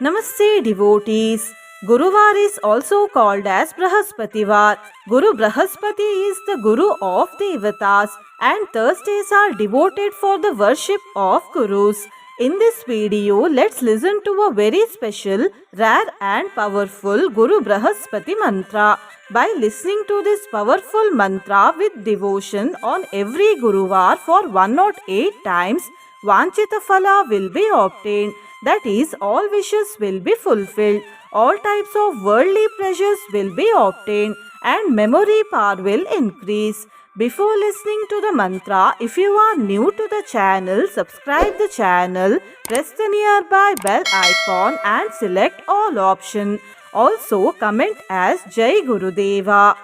Namaste devotees. Guruvar is also called as Brahaspativar. Guru Brahaspati is the Guru of Devatas and Thursdays are devoted for the worship of Gurus. In this video, let's listen to a very special, rare and powerful Guru Brahaspati mantra. By listening to this powerful mantra with devotion on every Guruvar for 108 times, Vanchita Phala will be obtained. That is, all wishes will be fulfilled, all types of worldly pleasures will be obtained, and memory power will increase. Before listening to the mantra, if you are new to the channel, subscribe the channel, press the nearby bell icon and select all option. Also, comment as Jai Gurudeva.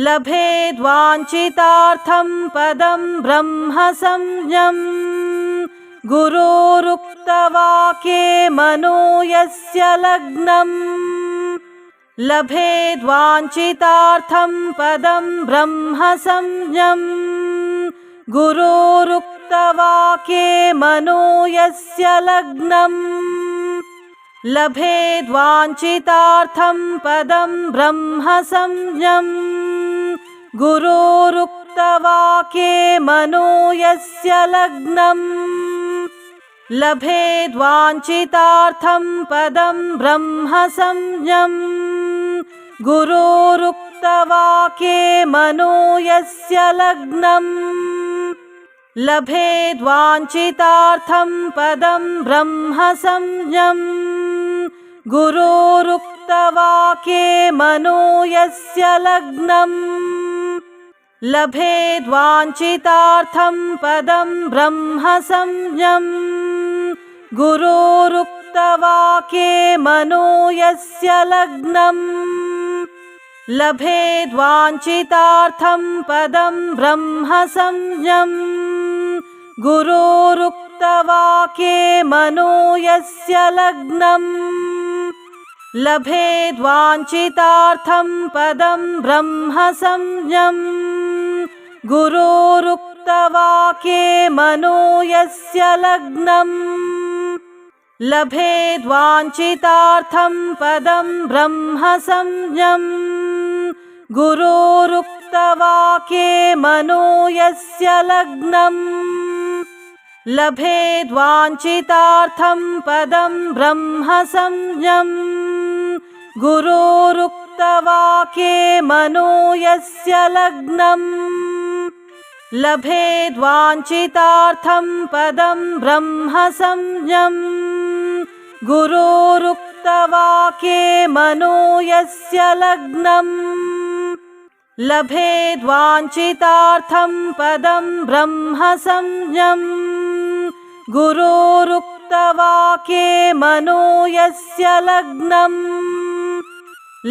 लभेद्वाञ्छितार्थं पदं ब्रह्म संज्ञम् गुरोरुक्तवाक्ये मनो यस्य लग्नम् लभेद्वाञ्छितार्थं पदं ब्रह्म संज्ञम् गुरोरुक्तवाक्ये मनो यस्य लग्नम् लभेद्वाञ्छितार्थं पदं ब्रह्म संज्ञम् गुरोरुक्तवाक्ये मनो यस्य लग्नम् लभेद्वाञ्छितार्थं पदं ब्रह्म संज्ञम् गुरोरुक्तवाक्ये मनो यस्य लग्नम् लभेद्वाञ्छितार्थं पदं ब्रह्म संज्ञम् गुरोरुक्तवाक्ये मनो यस्य लग्नम् लभेद्वाञ्छितार्थं पदं ब्रह्म संज्ञम् गुरोरुक्तवाक्ये मनो यस्य लग्नम् लभेद्वाञ्छितार्थं पदं ब्रह्म संज्ञम् गुरोरुक्तवाक्ये मनो यस्य लग्नम् लभेद्वाञ्छितार्थं पदं ब्रह्म संज्ञम् गुरोरुक्तवाक्ये मनो यस्य लग्नम् लभेद्वाञ्छितार्थं पदं ब्रह्म संज्ञम् गुरोरुक्तवाक्ये मनो यस्य लग्नम् लभेद्वाञ्छितार्थं पदं ब्रह्म संज्ञम् गुरोरुक्तवाक्ये मनो यस्य लग्नम् लभेद्वाञ्छितार्थं पदं ब्रह्म संज्ञम् गुरोरुक्तवाक्ये मनो यस्य लग्नम् लभेद्वाञ्छितार्थं पदं ब्रह्म संज्ञम् गुरोरुक्तवाक्ये मनो यस्य लग्नम्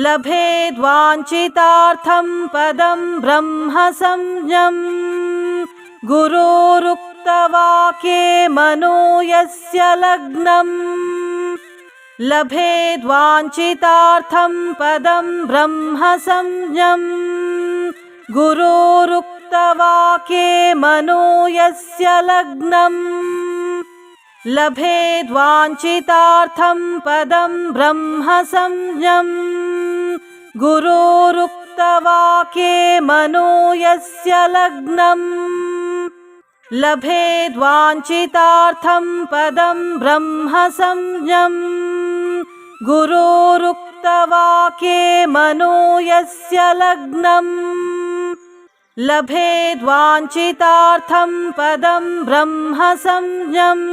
लभेद्वाञ्छितार्थं पदं ब्रह्म संज्ञम् गुरोरुक्तवाक्ये मनो यस्य लग्नम् लभेद्वाञ्छितार्थं पदं ब्रह्म संज्ञम् गुरोरुक्तवाक्ये मनो यस्य लग्नम् लभेद्वाञ्छितार्थं पदं ब्रह्म संज्ञम् गुरोरुक्तवाक्ये मनो यस्य लग्नम् लभेद्वाञ्छितार्थं पदं ब्रह्म संज्ञम् गुरोरुक्तवाक्ये मनो यस्य लग्नम् लभेद्वाञ्छितार्थं पदं ब्रह्म संज्ञम्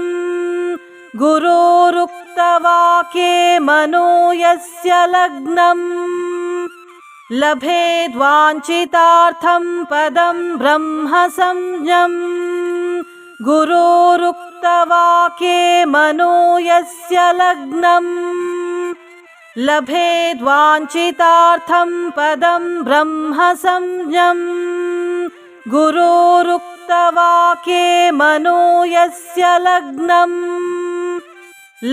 गुरोरुक्तवाक्ये मनो यस्य लग्नम् लभेद्वाञ्छितार्थं पदं ब्रह्म संज्ञम् गुरोरुक्तवाक्ये मनो यस्य लग्नम् लभेद्वाञ्छितार्थं पदं ब्रह्म संज्ञम् गुरोरुक्तवाक्ये मनो यस्य लग्नम्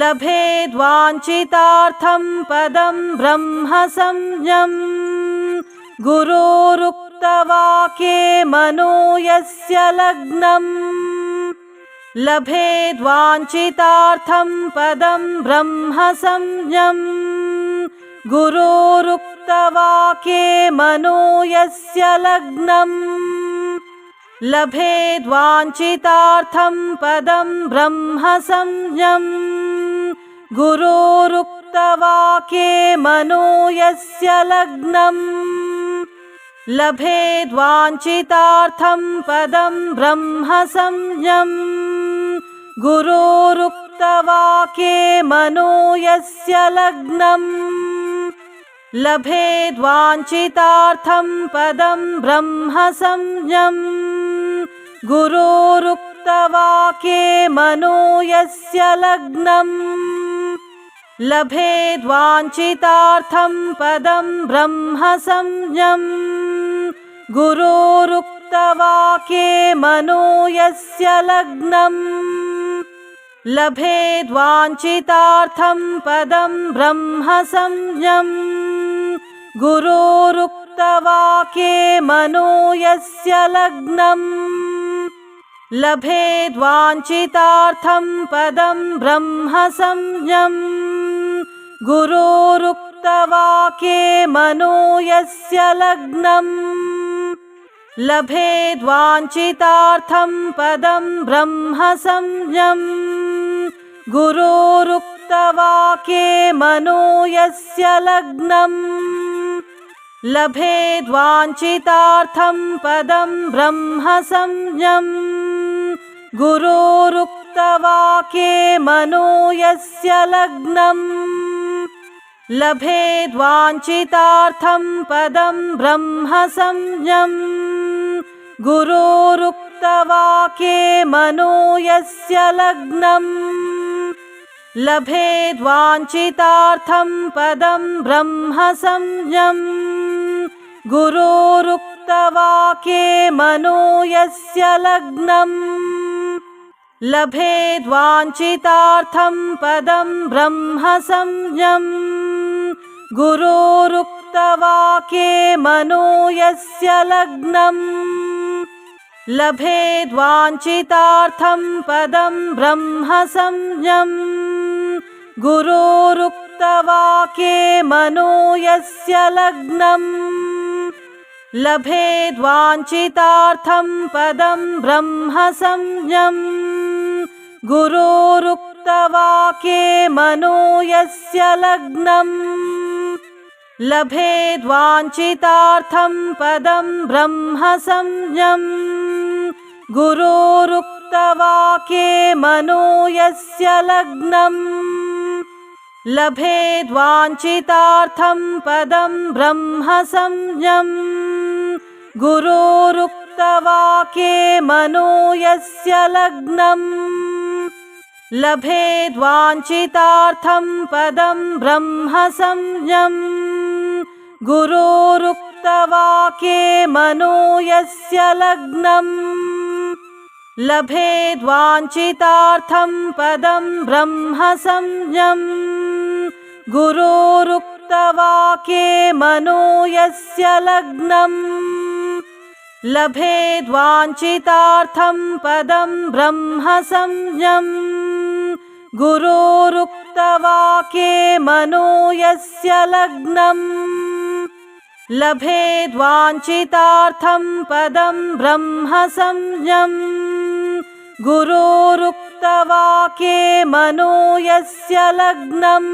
लभेद्वाञ्छितार्थं पदं ब्रह्म संज्ञम् गुरोरुक्तवाक्ये मनो यस्य लग्नम् लभेद्वाञ्छितार्थं पदं ब्रह्म संज्ञम् गुरोरुक्तवाक्ये मनो यस्य लग्नम् लभेद्वाञ्छितार्थं पदं ब्रह्म संज्ञम् गुरोरुक्तवाक्ये मनो यस्य लग्नम् लभेद्वाञ्छितार्थं पदं ब्रह्म संज्ञम् गुरोरुक्तवाक्ये मनो यस्य लग्नम् लभेद्वाञ्छितार्थं पदं ब्रह्म संज्ञम् गुरोरुक्तवाक्ये मनो यस्य लग्नम् लभेद्वाञ्छितार्थं पदं ब्रह्म संज्ञम् गुरोरुक्तवाक्ये मनो यस्य लग्नम् लभेद्वाञ्छितार्थं पदं ब्रह्म संज्ञम् गुरोरुक्तवाक्ये मनो यस्य लग्नम् लभेद्वाञ्छितार्थं पदं ब्रह्म संज्ञम् गुरोरुक्तवाक्ये मनो यस्य लग्नम् लभेद्वाञ्छितार्थं पदं ब्रह्म संज्ञम् गुरोरुक्तवाक्ये मनो यस्य लग्नम् लभेद्वाञ्छितार्थं पदं ब्रह्म संज्ञम् गुरोरुक्तवाक्ये मनो यस्य लग्नम् लभेद्वाञ्छितार्थं पदं ब्रह्म संज्ञम् गुरोरुक्तवाक्ये मनो यस्य लग्नम् लभेद्वाञ्छितार्थं पदं ब्रह्म संज्ञम् गुरोरुक्तवाक्ये मनो यस्य लग्नम् लभेद्वाञ्छितार्थं पदं ब्रह्म संज्ञम् गुरोरुक्तवाक्ये मनो यस्य लग्नम् लभेद्वाञ्छितार्थं पदं ब्रह्म संज्ञम् गुरोरुक्तवाक्ये मनो यस्य लग्नम् लभेद्वाञ्छितार्थं पदं ब्रह्म संज्ञम् गुरोरुक्तवाक्ये मनो यस्य लग्नम् लभेद्वाञ्छितार्थं पदं ब्रह्म संज्ञम् गुरोरुक्तवाक्ये मनो यस्य लग्नम् लभेद्वाञ्छितार्थं पदं ब्रह्म संज्ञम् गुरोरुक्तवाक्ये मनो यस्य लग्नम् लभेद्वाञ्छितार्थं पदं ब्रह्म संज्ञम् गुरोरुक्तवाक्ये मनो यस्य लग्नम् लभेद्वाञ्छितार्थं पदं ब्रह्म संज्ञम् गुरोरुक्तवाक्ये मनो यस्य लग्नम् लभेद्वाञ्छितार्थं पदं ब्रह्म संज्ञम् गुरोरुक्तवाक्ये मनो यस्य लग्नम् लभेद्वाञ्छितार्थं पदं ब्रह्म संज्ञम् गुरोरुक्तवाक्ये मनो यस्य लग्नम्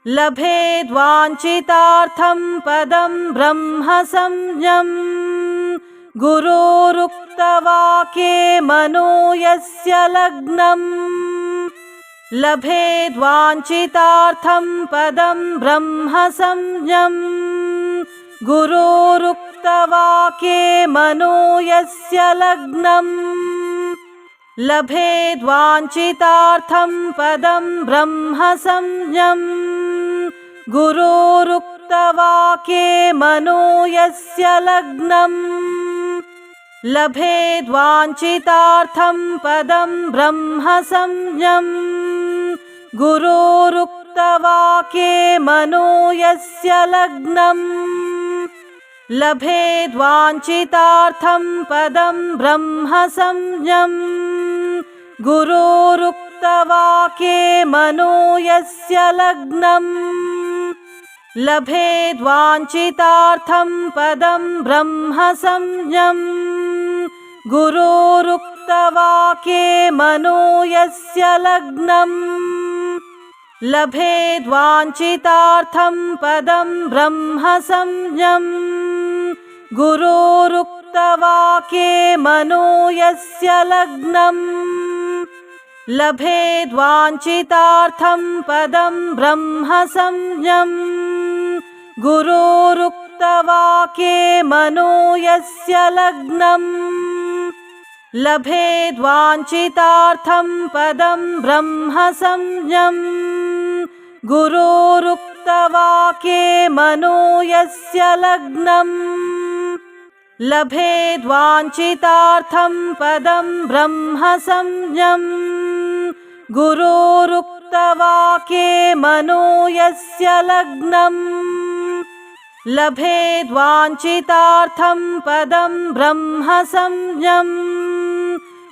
लभेद्वाञ्छितार्थं पदं ब्रह्म संज्ञम् गुरोरुक्तवाक्ये मनो यस्य लग्नम् लभेद्वाञ्छितार्थं पदं ब्रह्म संज्ञम् गुरोरुक्तवाक्ये मनो यस्य लग्नम् लभेद्वाञ्छितार्थं पदं ब्रह्म संज्ञम् गुरोरुक्तवाक्ये मनो यस्य लग्नम् लभेद्वाञ्छितार्थं पदं ब्रह्म संज्ञम् गुरोरुक्तवाक्ये मनो यस्य लग्नम् लभेद्वाञ्छितार्थं पदं ब्रह्म संज्ञम् गुरोरुक्तवाक्ये मनो यस्य लग्नम् लभेद्वाञ्छितार्थं पदं ब्रह्म संज्ञम् गुरोरुक्तवाक्ये मनो यस्य लग्नम् लभेद्वाञ्छितार्थं पदं ब्रह्म संज्ञम् गुरोरुक्तवाक्ये मनो यस्य लग्नम् लभेद्वाञ्छितार्थं पदं ब्रह्म संज्ञम् गुरोरुक्तवाक्ये मनो यस्य लग्नम् लभेद्वाञ्छितार्थं पदं ब्रह्म संज्ञम् गुरोरुक्तवाक्ये मनो यस्य लग्नम् लभेद्वाञ्छितार्थं पदं ब्रह्म संज्ञम् गुरोरुक्तवाक्ये मनो यस्य लग्नम् लभेद्वाञ्छितार्थं पदं ब्रह्म संज्ञम्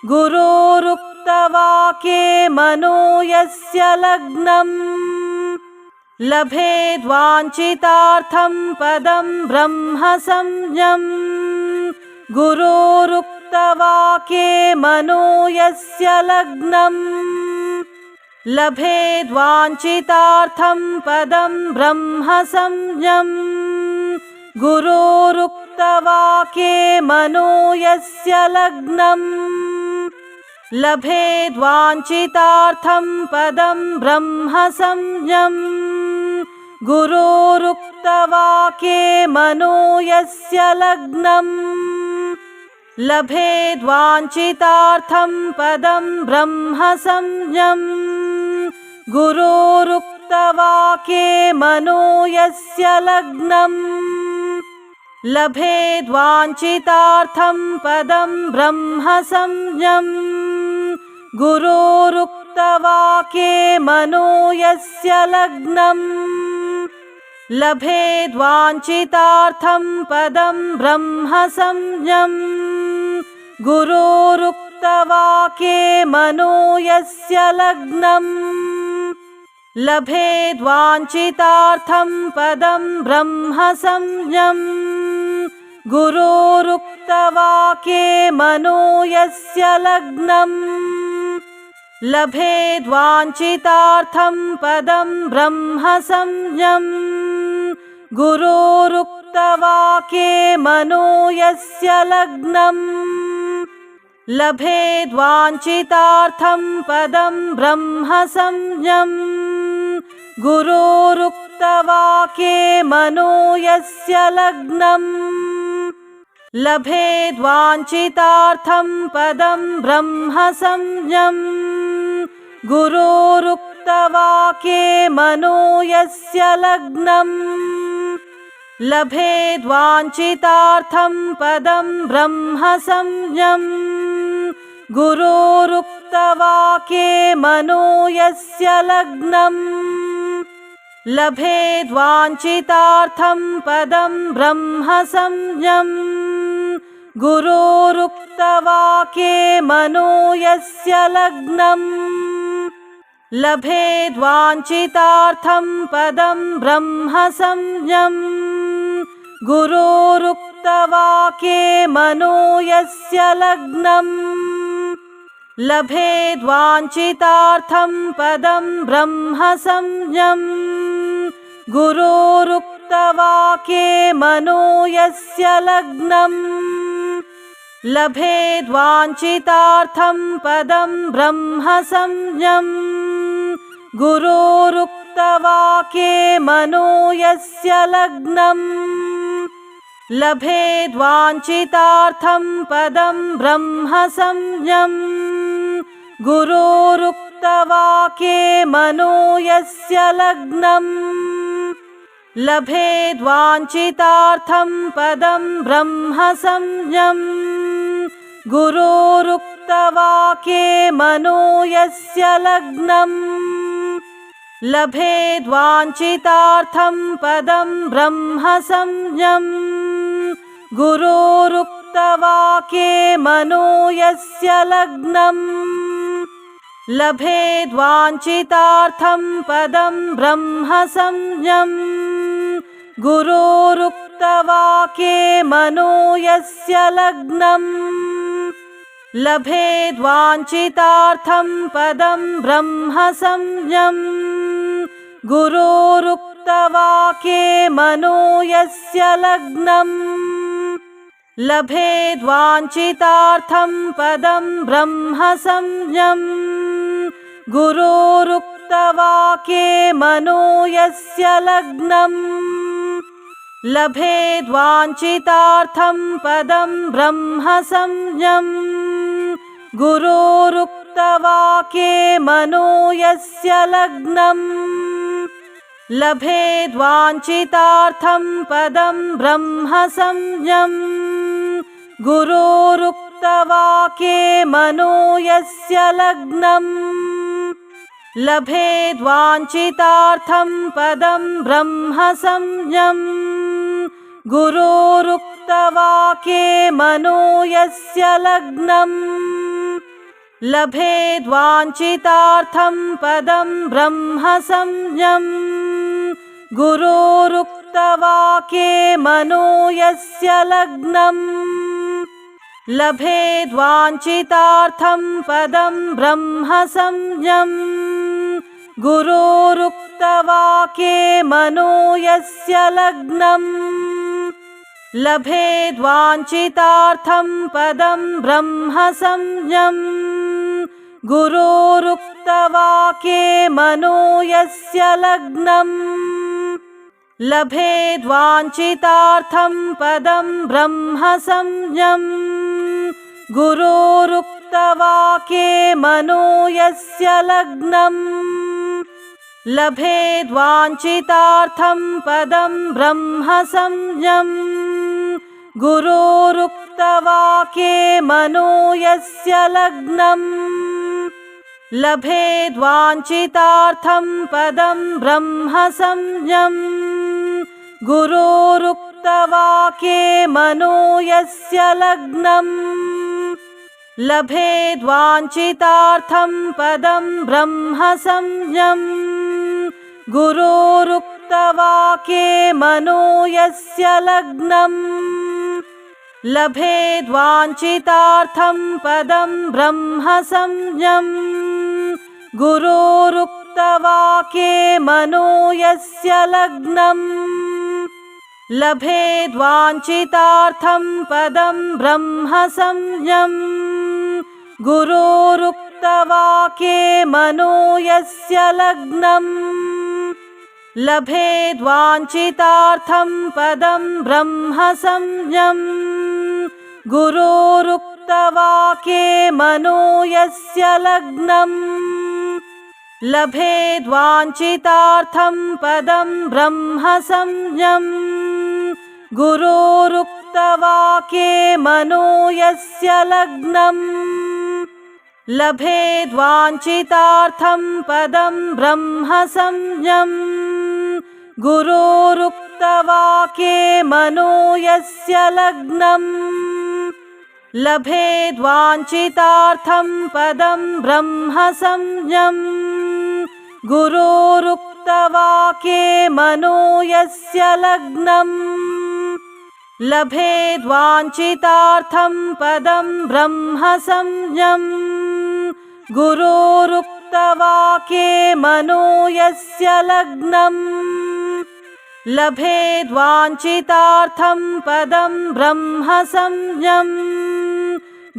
गुरोरुक्तवाक्ये मनो यस्य लग्नम् लभेद्वाञ्छितार्थं पदं ब्रह्म संज्ञम् गुरोरुक्तवाक्ये मनो यस्य लग्नम् लभेद्वाञ्छितार्थं पदं ब्रह्म संज्ञम् गुरोरुक्तवाक्ये मनो यस्य लग्नम् लभेद्वाञ्छितार्थं पदं ब्रह्म संज्ञम् गुरोरुक्तवाक्ये मनो यस्य लग्नम् लभेद्वाञ्छितार्थं पदं ब्रह्म संज्ञम् गुरोरुक्तवाक्ये मनो यस्य लग्नम् लभेद्वाञ्छितार्थं पदं ब्रह्म संज्ञम् गुरोरुक्तवाक्ये मनो यस्य लग्नम् लभेद्वाञ्छितार्थं पदं ब्रह्म संज्ञम् गुरोरुक्तवाक्ये मनो यस्य लग्नम् लभेद्वाञ्छितार्थं पदं ब्रह्म संज्ञम् गुरोरुक्तवाक्ये मनो यस्य लग्नम् लभेद्वाञ्छितार्थं पदं ब्रह्म संज्ञम् गुरोरुक्तवाक्ये मनो यस्य लग्नम् लभेद्वाञ्छितार्थं पदं ब्रह्म संज्ञम् गुरोरुक्तवाक्ये मनो यस्य लग्नम् लभेद्वाञ्छितार्थं पदं ब्रह्म संज्ञम् गुरोरुक्तवाक्ये मनो यस्य लग्नम् लभेद्वाञ्छितार्थं पदं ब्रह्म संज्ञम् गुरोरुक्तवाक्ये मनो यस्य लग्नम् लभेद्वाञ्छितार्थं पदं ब्रह्म संज्ञम् गुरोरुक्तवाक्ये मनो यस्य लग्नम् लभेद्वाञ्छितार्थं पदं ब्रह्म संज्ञम् गुरोरुक्तवाक्ये मनो यस्य लग्नम् लभेद्वाञ्छितार्थं पदं ब्रह्म संज्ञम् गुरोरुक्तवाक्ये मनो यस्य लग्नम् लभेद्वाञ्छितार्थं पदं ब्रह्म संज्ञम् गुरोरुक्तवाक्ये मनो यस्य लग्नम् लभेद्वाञ्छितार्थं पदं ब्रह्म संज्ञम् गुरोरुक्तवाक्ये मनो यस्य लग्नम् लभेद्वाञ्छितार्थं पदं ब्रह्म संज्ञम् गुरोरुक्तवाक्ये मनो यस्य लग्नम् लभेद्वाञ्छितार्थं पदं ब्रह्म संज्ञम् गुरोरुक्तवाक्ये मनो यस्य लग्नम् लभेद्वाञ्छितार्थं पदं ब्रह्म संज्ञम् गुरोरुक्तवाक्ये मनो यस्य लग्नम् लभेद्वाञ्छितार्थं पदं ब्रह्म संज्ञम् गुरोरुक्तवाक्ये मनो यस्य लग्नम् लभेद्वाञ्छितार्थं पदं ब्रह्म संज्ञम् गुरोरुक्तवाक्ये मनो यस्य लग्नम् लभेद्वाञ्छितार्थं पदं ब्रह्म संज्ञम् गुरोरुक्तवाक्ये मनो यस्य लग्नम् लभेद्वाञ्छितार्थं पदं ब्रह्म संज्ञम् गुरोरुक्तवाक्ये मनो यस्य लग्नम् लभेद्वाञ्छितार्थं पदं ब्रह्म संज्ञम् गुरोरुक्तवाक्ये मनो यस्य लग्नम् लभेद्वाञ्छितार्थं पदं ब्रह्म संज्ञम् गुरोरुक्तवाक्ये मनो यस्य लग्नम् लभेद्वाञ्छितार्थं पदं ब्रह्म संज्ञम् गुरोरुक्तवाक्ये मनो यस्य लग्नम् लभेद्वाञ्छितार्थं पदं ब्रह्म संज्ञम् गुरोरुक्तवाक्ये मनो यस्य लग्नम् लभेद्वाञ्छितार्थं पदं ब्रह्म संज्ञम् गुरोरुक्तवाक्ये मनो यस्य लग्नम् लभेद्वाञ्छितार्थं पदं ब्रह्म संज्ञम् गुरोरुक्तवाक्ये मनो यस्य लग्नम् लभेद्वाञ्छितार्थं पदं ब्रह्म संज्ञम् गुरोरुक्तवाक्ये मनो यस्य लग्नम् लभेद्वाञ्छितार्थं पदं ब्रह्म संज्ञम् गुरोरुक्तवाक्ये मनो यस्य लग्नम् लभेद्वाञ्छितार्थं पदं ब्रह्म संज्ञम् गुरोरुक्तवाक्ये मनो यस्य लग्नम् लभेद्वाञ्छितार्थं पदं ब्रह्म संज्ञम् गुरोरुक्तवाक्ये मनो यस्य लग्नम् लभेद्वाञ्छितार्थं पदं ब्रह्म संज्ञम् गुरोरुक्तवाक्ये मनो यस्य लग्नम् लभेद्वाञ्छितार्थं पदं ब्रह्म संज्ञम् गुरोरुक्तवाक्ये मनो यस्य लग्नम् लभेद्वाञ्छितार्थं पदं ब्रह्म संज्ञम् गुरोरुक्तवाक्ये मनो यस्य लग्नम् लभेद्वाञ्छितार्थं पदं ब्रह्म संज्ञम् गुरोरुक्तवाक्ये मनो यस्य लग्नम् लभेद्वाञ्छितार्थं पदं ब्रह्म संज्ञम् गुरोरुक्तवाक्ये मनो यस्य लग्नम् लभेद्वाञ्छितार्थं पदं ब्रह्म संज्ञम्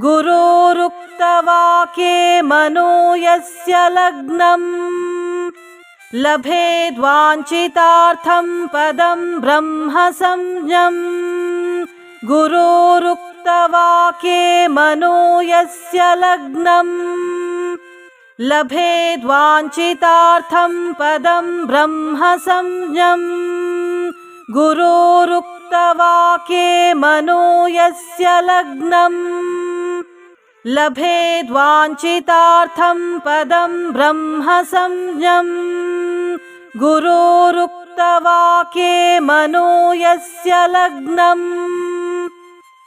गुरोरुक्तवाक्ये मनो यस्य लग्नम् लभेद्वाञ्छितार्थं पदं ब्रह्म संज्ञम् गुरोरुक्तवाक्ये मनो यस्य लग्नम् लभेद्वाञ्छितार्थं पदं ब्रह्म संज्ञम् गुरोरुक्तवाक्ये मनो यस्य लग्नम् लभेद्वाञ्छितार्थं पदं ब्रह्म संज्ञम् गुरोरुक्तवाक्ये मनो यस्य लग्नम्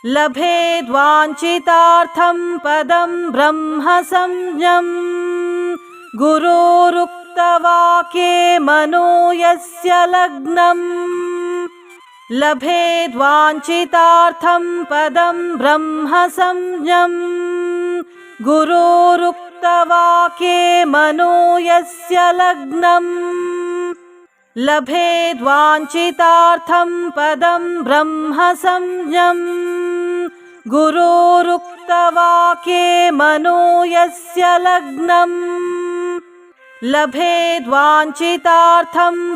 लभेद्वाञ्छितार्थं पदं ब्रह्म संज्ञम् गुरोरुक्तवाक्ये मनो यस्य लग्नम् लभेद्वाञ्छितार्थं पदं ब्रह्म संज्ञम् गुरोरुक्तवाक्ये मनो यस्य लग्नम् लभेद्वाञ्छितार्थं पदं ब्रह्म संज्ञम् गुरोरुक्तवाक्ये मनो यस्य लग्नम् लभेद्वाञ्छितार्थं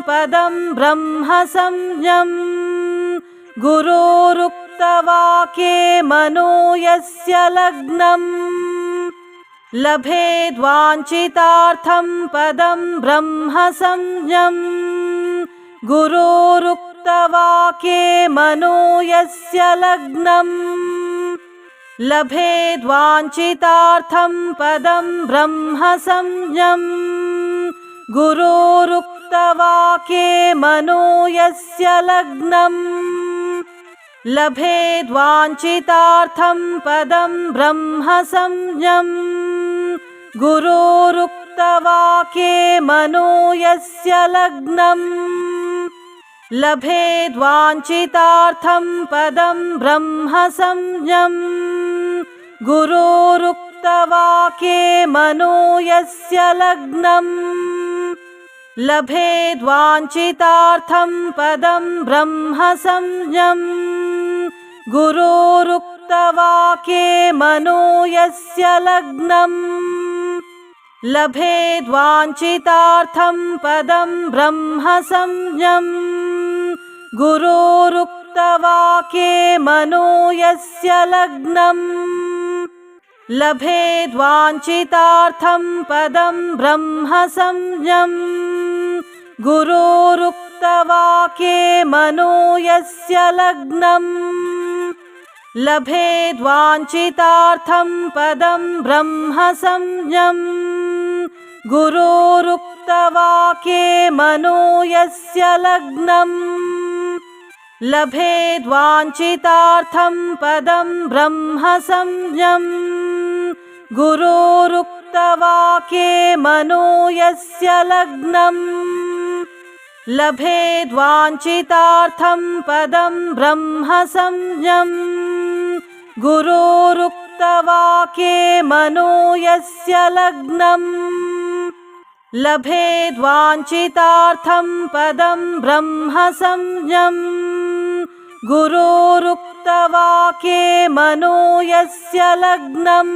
पदं ब्रह्म संज्ञम् गुरोरुक्तवाक्ये मनो यस्य लग्नम् लभेद्वाञ्छितार्थं पदं ब्रह्म संज्ञम् गुरोरुक्तवाक्ये मनो यस्य लग्नम् लभेद्वाञ्छितार्थं पदं ब्रह्म संज्ञम् गुरोरुक्तवाक्ये मनो यस्य लग्नम् लभेद्वाञ्छितार्थं पदं ब्रह्म संज्ञम् गुरोरुक्तवाक्ये मनो यस्य लग्नम् लभेद्वाञ्छितार्थं पदं ब्रह्म संज्ञम् गुरोरुक्तवाक्ये मनो यस्य लग्नम् लभेद्वाञ्छितार्थं पदं ब्रह्म संज्ञम् गुरोरुक्तवाक्ये मनो यस्य लग्नम् लभेद्वाञ्छितार्थं पदं ब्रह्म संज्ञम् गुरोरुक्तवाक्ये मनो यस्य लग्नम् लभेद्वाञ्छितार्थं पदं ब्रह्म संज्ञम् गुरोरुक्तवाक्ये मनो यस्य लग्नम् लभेद्वाञ्छितार्थं पदं ब्रह्म संज्ञम् गुरोरुक्तवाक्ये मनो यस्य लग्नम् लभेद्वाञ्छितार्थं पदं ब्रह्म संज्ञम् गुरोरुक्तवाक्ये मनो यस्य लग्नम् लभेद्वाञ्छितार्थं पदं ब्रह्म संज्ञम् गुरोरुक्तवाक्ये मनो यस्य लग्नम् लभेद्वाञ्छितार्थं पदं ब्रह्म संज्ञम् गुरोरुक्तवाक्ये मनो यस्य लग्नम्